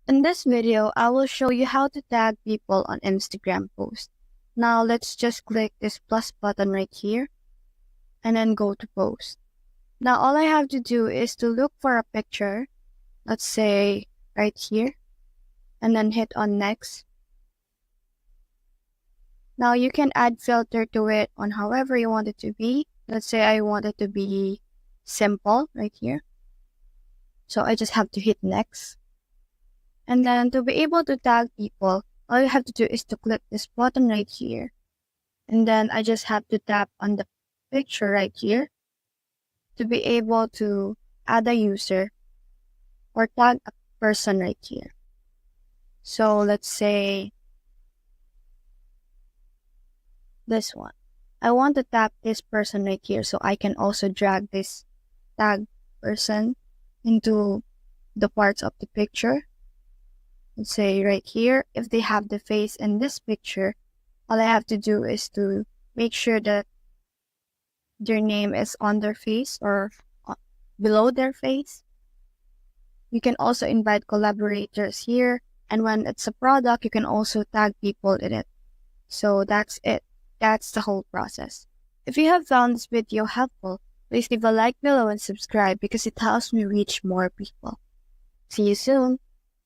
In this video, I will show you how to tag people on Instagram posts. Now let's just click this plus button right here and then go to post. Now all I have to do is to look for a picture, let's say right here, and then hit on next. Now you can add filter to it on however you want it to be. Let's say I want it to be simple right here. So I just have to hit next. And then to be able to tag people, all you have to do is to click this button right here. And then I just have to tap on the picture right here to be able to add a user or tag a person right here. So let's say this one. I want to tap this person right here so I can also drag this tag person into the parts of the picture. Let's say right here, if they have the face in this picture, all I have to do is to make sure that their name is on their face or below their face. You can also invite collaborators here, and when it's a product, you can also tag people in it. So that's it. That's the whole process. If you have found this video helpful, please leave a like below and subscribe because it helps me reach more people. See you soon!